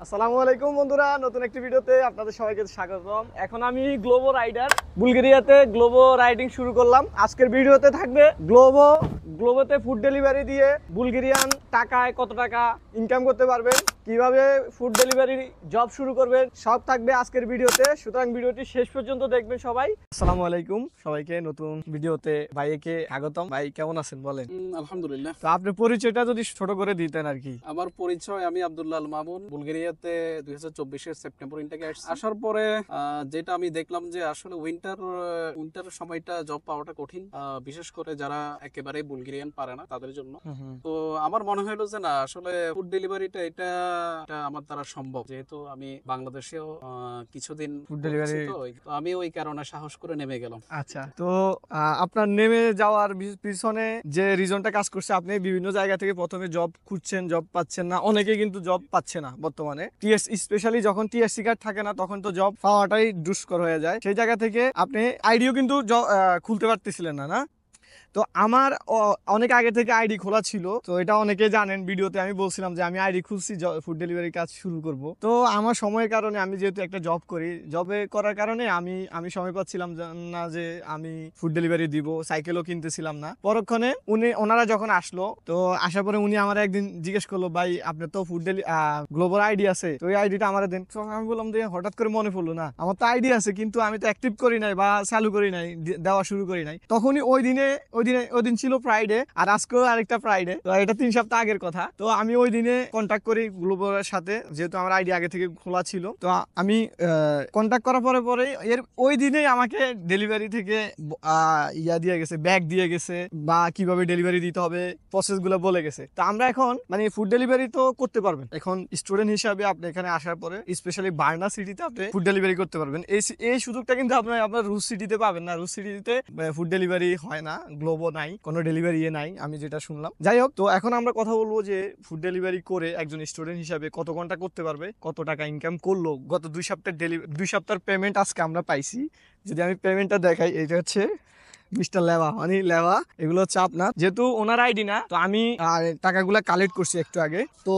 আসসালামু আলাইকুম বন্ধুরা, নতুন একটি ভিডিওতে আপনাদের সবাইকে স্বাগতম। এখন আমি গ্লোবো রাইডার বুলগেরিয়াতে গ্লোবো রাইডিং শুরু করলাম। আজকের ভিডিওতে থাকবে গ্লোবোতে ফুড ডেলিভারি দিয়ে বুলগেরিয়ান টাকায় কত টাকা ইনকাম করতে পারবেন, কিভাবে ফুড ডেলিভারি জব শুরু করবেন, সব থাকবে আজকের ভিডিওতে। সুতরাং ভিডিওটি শেষ পর্যন্ত দেখবেন সবাই। আসসালামু আলাইকুম সবাইকে, নতুন ভিডিওতে ভাইকে স্বাগতম। ভাই কেমন আছেন বলেন? আলহামদুলিল্লাহ। তো আপনার পরিচয়টা যদি ছোট করে দিতেন আর কি। আমার পরিচয়, আমি আব্দুল্লাহ আল মামুন, বুলগেরিয়াতে 2024 সেপ্টেম্বর ইন্টাকে আসার পরে যেটা আমি দেখলাম যে আসলে উইন্টার সময়টা জব পাওয়াটা কঠিন, বিশেষ করে যারা একেবারে বুলগেরিয়ান পারে না তাদের জন্য। তো আমার মনে হলো যে না, আসলে ফুড ডেলিভারিটা এটা আমার দ্বারা সম্ভব, যেহেতু আমি বাংলাদেশেও কিছুদিন ফুড ডেলিভারি, তো আমি ওই কারণে সাহস করে নেমে গেলাম। আচ্ছা, তো আপনার নেমে যাওয়ার পিছনে যে রিজনটা কাজ করছে, আপনি বিভিন্ন জায়গা থেকে প্রথমে জব খুঁজছেন, জব পাচ্ছেন না। অনেকে কিন্তু জব পাচ্ছে না বর্তমানে। স্পেশালি যখন টিএসসি কার্ড থাকে না, তখন তো জব পাওয়াটাই দুষ্কর হয়ে যায়। সেই জায়গা থেকে আপনি আইডিও কিন্তু খুলতে পারতেছিলেন না। তো আমার অনেক আগে থেকে আইডি খোলা ছিল, তো এটা অনেকে জানেন। ভিডিওতে আমি বলছিলাম যে আমি আইডি খুলছি, ফুড ডেলিভারি কাজ শুরু করব। তো আমার সময়ের কারণে, আমি যেহেতু একটা জব করি, জবে করার কারণে আমি সময় পাচ্ছিলাম না যে আমি ফুড ডেলিভারি দিব। সাইকেলও কিনতেছিলাম না। পরক্ষণে ওনারা যখন আসলো, তো আসার পরে উনি আমার একদিন জিজ্ঞেস করলো, ভাই আপনার তো ফুড গ্লোবাল আইডি আছে, তো এই আইডিটা আমার দেন। তো আমি বললাম যে হঠাৎ করে মনে পড়লো না, আমার তো আইডি আছে কিন্তু আমি তো অ্যাক্টিভ করি নাই বা চালু করি নাই, দেওয়া শুরু করি নাই। তখনই ওই দিন ছিল ফ্রাইডে, আর আজকেও আরেকটা ফ্রাইডে। তো এটা 3 সপ্তাহ আগের কথা। তো আমি ওই দিনে কন্ট্যাক্ট করি গ্লোবালের সাথে, যেহেতু আমার আইডি আগে থেকে খোলা ছিল। তো আমি কন্ট্যাক্ট করার পরে এর ওই দিনেই আমাকে ডেলিভারি থেকে দিয়ে গেছে, ব্যাগ দিয়ে গেছে, বা কিভাবে ডেলিভারি দিতে হবে প্রসেস গুলো বলে গেছে। তো আমরা এখন মানে ফুড ডেলিভারি তো করতে পারবেন। এখন স্টুডেন্ট হিসাবে আপনি এখানে আসার পরে, স্পেশালি বার্না সিটিতে আপনি ফুড ডেলিভারি করতে পারবেন। এই সুযোগটা কিন্তু আপনার রুশ সিটিতে পাবেন না। রুশ সিটিতে ফুড ডেলিভারি হয় না, গ্লোবো নাই, কোনো ডেলিভারি নাই, আমি যেটা শুনলাম। যাই হোক, তো এখন আমরা কথা বলবো যে ফুড ডেলিভারি করে একজন স্টুডেন্ট হিসাবে কত ঘন্টা করতে পারবে, কত টাকা ইনকাম করলো। গত 2 সপ্তাহের পেমেন্ট আজকে আমরা পাইছি। যদি আমি পেমেন্টটা দেখাই, এটা হচ্ছে মিস্টার লেবা, মানে লেবা, এগুলো হচ্ছে আপনার। যেহেতু ওনার আইডি না, তো আমি টাকাগুলা কালেক্ট করছি একটু আগে। তো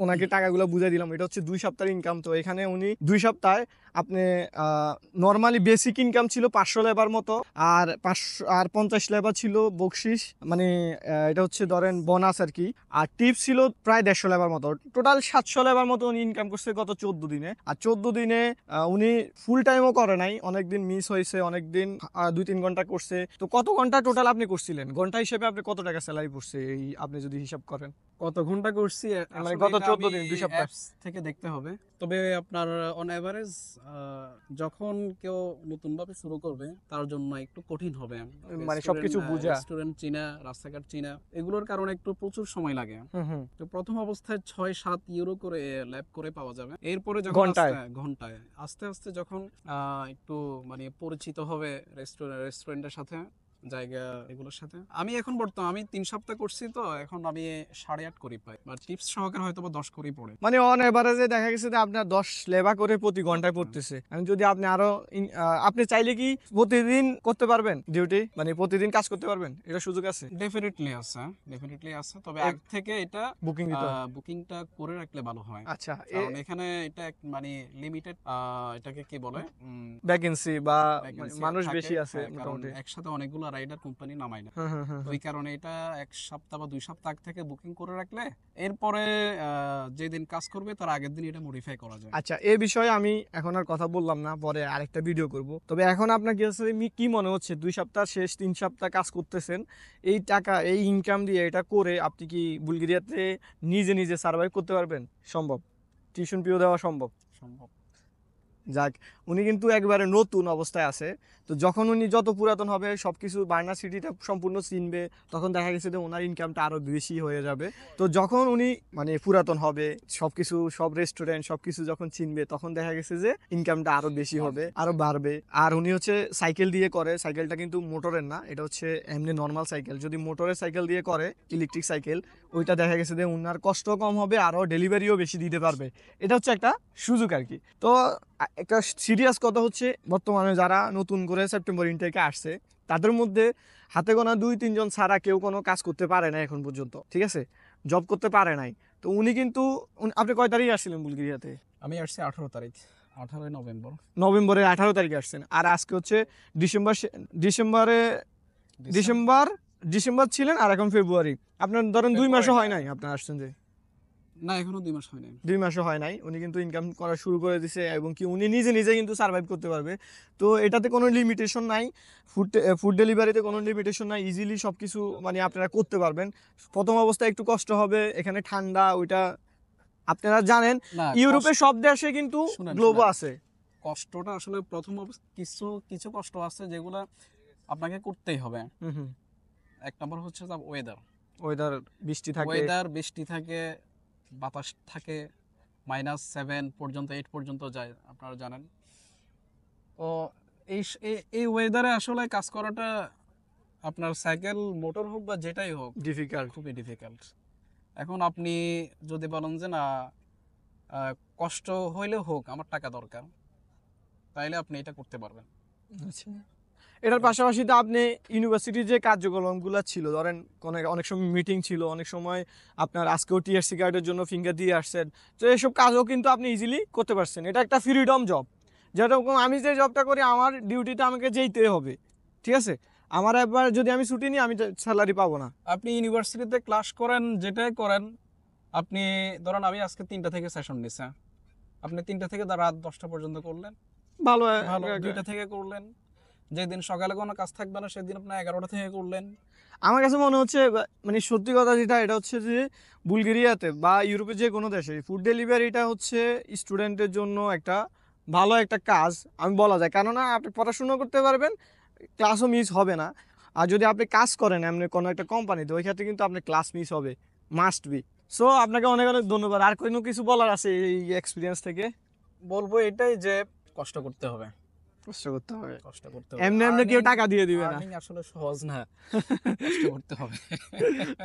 ওনাকে টাকাগুলো বুঝাই দিলাম। এটা হচ্ছে 2 সপ্তাহের ইনকাম। তো এখানে উনি 2 সপ্তাহে আপনি নর্মালি বেসিক ইনকাম ছিল 500 লেবার মতো, আর 50 লেবার ছিল বকশিস, মানে এটা হচ্ছে ধরেন বোনাস আর কি। আর টিপস ছিল প্রায় 150 লেবার মতো। টোটাল 700 লেবার মতো উনি ইনকাম করছে গত 14 দিনে। আর 14 দিনে উনি ফুল টাইমও করে নাই, অনেকদিন মিস হয়েছে, অনেকদিন 2-3 ঘন্টা করছে। তো কত ঘন্টা টোটাল আপনি করছিলেন? ঘন্টা হিসেবে আপনি কত টাকা স্যালারি পড়ছে এই আপনি যদি হিসাব করেন? কত ঘন্টা করছি মানে গত 14 দিন, 2 সপ্তাহ থেকে দেখতে হবে। তবে আপনার অন এভারেজ যখন কেউ নতুন ভাবে শুরু করবে তার জন্য একটু কঠিন হবে। মানে সবকিছু বুঝা, রেস্টুরেন্ট চিনা, রাস্তাঘাট চিনা, এগুলোর কারণে একটু প্রচুর সময় লাগে। তো প্রথম অবস্থায় 6-7 ইউরো করে ল্যাব করে পাওয়া যাবে। এরপরে যখন ঘন্টায় আস্তে আস্তে যখন একটু মানে পরিচিত হবে রেস্টুরেন্টের সাথে, জায়গা এগুলোর সাথে। আমি এখন আমি 3 সপ্তাহ করছি, তো এখন আমি 8.5 করি পাই, আর টিপস সহকারে হয়তো 10 করেই পড়ে। মানে অন এভারেজে দেখা গেছে যে আপনার 10 লেবা করে প্রতি ঘন্টায় পড়তেছে। আমি যদি আপনি আরো আপনি চাইলে কি প্রতিদিন করতে পারবেন ডিউটি, মানে প্রতিদিন কাজ করতে পারবেন? এটা সুযোগ আছে? ডেফিনেটলি আছে, তবে আগ থেকে এটা বুকিংটা করে রাখলে ভালো হয়। আচ্ছা, কারণ এখানে এটা মানে লিমিটেড, এটাকে কি বলে, ভ্যাকেন্সি বা মানুষ বেশি আছে মোটামুটি, একসাথে অনেকগুলো রাইডার কোম্পানি নামায় না। ওই কারণে এটা 1 সপ্তাহ বা 2 সপ্তাহ থেকে বুকিং করে রাখলে এরপরে যেদিন কাজ করবে তার আগের দিন এটা মডিফাই করা যায়। আচ্ছা, এই বিষয়ে আমি এখন আর কথা বললাম না, পরে আরেকটা ভিডিও করব। তবে এখন আপনার কি মনে হচ্ছে, 2 সপ্তাহ শেষ, 3 সপ্তাহ কাজ করতেছেন, এই টাকা, এই ইনকাম দিয়ে এটা করে আপনি কি বুলগেরিয়াতে নিজে সার্ভাইভ করতে পারবেন? সম্ভব? টিউশন ফিও দেওয়া সম্ভব? যাক, উনি কিন্তু একবারে নতুন অবস্থায় আছে। তো যখন উনি যত পুরাতন হবে, সবকিছু বার্না সিটিটা সম্পূর্ণ চিনবে, তখন দেখা গেছে যে ওনার ইনকামটা আরো বেশি হয়ে যাবে। তো যখন উনি মানে পুরাতন হবে, সবকিছু, সব রেস্টুরেন্ট সবকিছু যখন চিনবে, তখন দেখা গেছে যে ইনকামটা আরো বেশি হবে, আরো বাড়বে। আর উনি হচ্ছে সাইকেল দিয়ে করে, সাইকেলটা কিন্তু মোটরের না, এটা হচ্ছে এমনি নর্মাল সাইকেল। যদি মোটরের সাইকেল দিয়ে করে, ইলেকট্রিক সাইকেল, ওইটা দেখা গেছে যে উনার কষ্ট কম হবে, আরো ডেলিভারিও বেশি দিতে পারবে। এটা হচ্ছে একটা সুযোগ আর কি। তো একটা সিরিয়াস কথা হচ্ছে, বর্তমানে যারা নতুন করে সেপ্টেম্বর ইনটেকে আসছে, তাদের মধ্যে হাতে গোনা 2-3 জন ছাড়া কেউ কোনো কাজ করতে পারে না এখন পর্যন্ত, ঠিক আছে? জব করতে পারে নাই। তো উনি কিন্তু আপনি কয় তারিখে আসছিলেন বুলগেরিয়াতে? আমি আসছি 18 তারিখ, 18 নভেম্বর। নভেম্বরের 18 তারিখে আসছেন, আর আজকে হচ্ছে ডিসেম্বর ডিসেম্বর ডিসেম্বর ছিলেন, আর এখন ফেব্রুয়ারি। আপনার ধরেন 2 মাসও হয় নাই আপনার আসছেন যে? না, এখনো 2 মাস হয় নাই। 2 মাসও হয় নাই, উনি কিন্তু ইনকাম করা শুরু করে দিছে, এবং কি উনি নিজে নিজে কিন্তু সার্ভাইভ করতে পারবে। তো এটাতে কোনো লিমিটেশন নাই, ফুড ডেলিভারিতে কোনো লিমিটেশন নাই, ইজিলি সব কিছু মানে আপনারা করতে পারবেন। প্রথম অবস্থায় একটু কষ্ট হবে, এখানে ঠান্ডা, ওইটা আপনারা জানেন। না, ইউরোপের সব দেশে কিন্তু শুনেন, গ্লোবো শুনেন। আছে। কষ্টটা আসলে প্রথম কিছু কিছু কষ্ট আছে যেগুলা আপনাকে করতেই হবে। এক নম্বর হচ্ছে ওয়েদার। ওয়েদার বৃষ্টি থাকে, বৃষ্টি থাকে, বাতাস থাকে, -7 পর্যন্ত 8 পর্যন্ত যায়, আপনারা জানেন। তো এই ওয়েদারে আসলে কাজ করাটা আপনার সাইকেল, মোটর হোক বা যেটাই হোক, ডিফিকাল্ট। খুবই ডিফিকাল্ট। এখন আপনি যদি বলেন যে না, কষ্ট হইলে হোক, আমার টাকা দরকার, তাইলে আপনি এটা করতে পারবেন। আচ্ছা, এটার পাশাপাশি তো আপনি ইউনিভার্সিটির যে কার্যক্রমগুলো ছিল, ধরেন অনেক সময় মিটিং ছিল, অনেক সময় আপনার আজকেও টিএসসি কার্ডের জন্য ফিঙ্গার দিয়ে আসছেন, তো এসব কাজও কিন্তু আপনি ইজিলি করতে পারছেন। এটা একটা ফ্রিডম জব, যেরকম আমি যে জবটা করি আমার ডিউটিতে আমাকে যেতেই হবে, ঠিক আছে? আমার একবার যদি আমি ছুটি নিই আমি স্যালারি পাবো না। আপনি ইউনিভার্সিটিতে ক্লাস করেন, যেটাই করেন, আপনি ধরেন আমি আজকে 3টা থেকে সেশন নিছে, আপনি 3টা থেকে রাত 10টা পর্যন্ত করলেন, ভালো। 2টা থেকে করলেন, যেদিন সকালে কোনো কাজ থাকবে না সেদিন আপনি 11টা থেকে করলেন। আমার কাছে মনে হচ্ছে মানে সত্যি কথা যেটা, এটা হচ্ছে যে বুলগেরিয়াতে বা ইউরোপের যে কোনো দেশে ফুড ডেলিভারিটা হচ্ছে স্টুডেন্টের জন্য একটা ভালো একটা কাজ আমি বলা যায়। কেননা আপনি পড়াশুনো করতে পারবেন, ক্লাসও মিস হবে না। আর যদি আপনি কাজ করেন এমনি কোনো একটা কোম্পানিতে, ওই ক্ষেত্রে কিন্তু আপনার ক্লাস মিস হবে, মাস্ট বি। সো আপনাকে অনেক অনেক ধন্যবাদ। আর কোনো কিছু বলার আছে এই এক্সপিরিয়েন্স থেকে? বলবো এটাই যে কষ্ট করতে হবে, কষ্ট করতে হবে, কষ্ট করতে হবে। এমনি এমনি কেউ টাকা দিয়ে দিবে না। আর্নিং আসলে সহজ না, কষ্ট করতে হবে।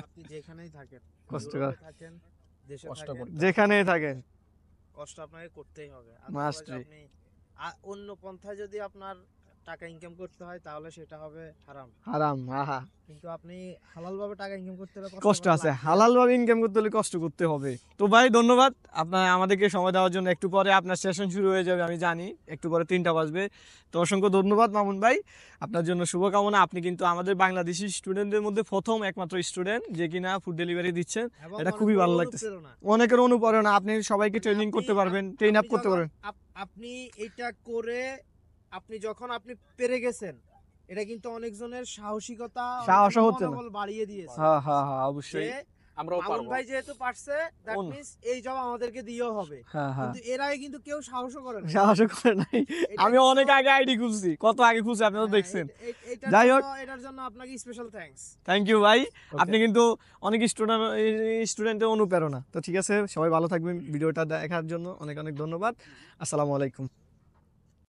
আপনি যেখানেই থাকেন, কষ্ট ইউরোপে থাকেন, দেশে কষ্ট থাকেন, করতে যেখানেই থাকেন কষ্ট আপনাকে করতেই হবে। Must Otherwise be. আপনি অন্য পন্থায় যদি আপনার টাকা ইনকাম করতে হয় তাহলে সেটা হবে হারাম। হারাম। আহা, কিন্তু আপনি হালাল ভাবে টাকা ইনকাম করতে হলে কষ্ট করা আছে, লাগবে। হালাল ভাবে ইনকাম করতে হলে কষ্ট করতে হবে। তো ভাই ধন্যবাদ আপনার আমাদেরকে সময় দেওয়ার জন্য। একটু পরে আপনার সেশন শুরু হয়ে যাবে, আমি জানি একটু পরে 3টা বাজবে। তো অসংখ্য ধন্যবাদ মামুন ভাই, আপনার জন্য শুভকামনা। আপনি কিন্তু আমাদের বাংলাদেশি স্টুডেন্টদের মধ্যে প্রথম একমাত্র স্টুডেন্ট যে কিনা ফুড ডেলিভারি দিচ্ছেন, এবং এটা অনেক খুবই বড় ভালো লাগতেছে। অনুপ্রেরণা। অনেকের অনুপ্রেরণা, আপনি সবাইকে মানে ট্রেনিং করতে পারবেন, ট্রেন আপ আপনি করতে যখন- পারবেন। আপনি এটা করে আপনি পেরে গেছেন, এটা কিন্তু অনেকজনের সাহসিকতা, সাহসও অনেকের হচ্ছে না। মনোবল বাড়িয়ে দিয়েছে। হ্যাঁ হ্যাঁ হ্যাঁ, অবশ্যই। যে আমরাও মামুন পারবো। ভাই যেহেতু পারছে, দ্যাট অন্য- মিন্স এই জব আমাদেরকে দিয়েও হবে। হ্যাঁ হ্যাঁ, কিন্তু এর আগে কিন্তু কেউ সাহসও করে না। সাহস করে নাই। এটা আমি কিন্তু- অনেক আগে আইডি খুলছি, কত আগে খুলছি আপনারা হ্যাঁ, দেখছেন। এটার যাই হোক, জন্য- এটার জন্য আপনাকে স্পেশাল থ্যাঙ্কস। থ্যাংক ইউ ভাই, আপনি কিন্তু অনেক স্টুডেন্টের অনুপ্রেরণা। তো ঠিক আছে, সবাই ভালো থাকবেন, ভিডিওটা দেখার জন্য অনেক অনেক ধন্যবাদ। আসসালামু আলাইকুম।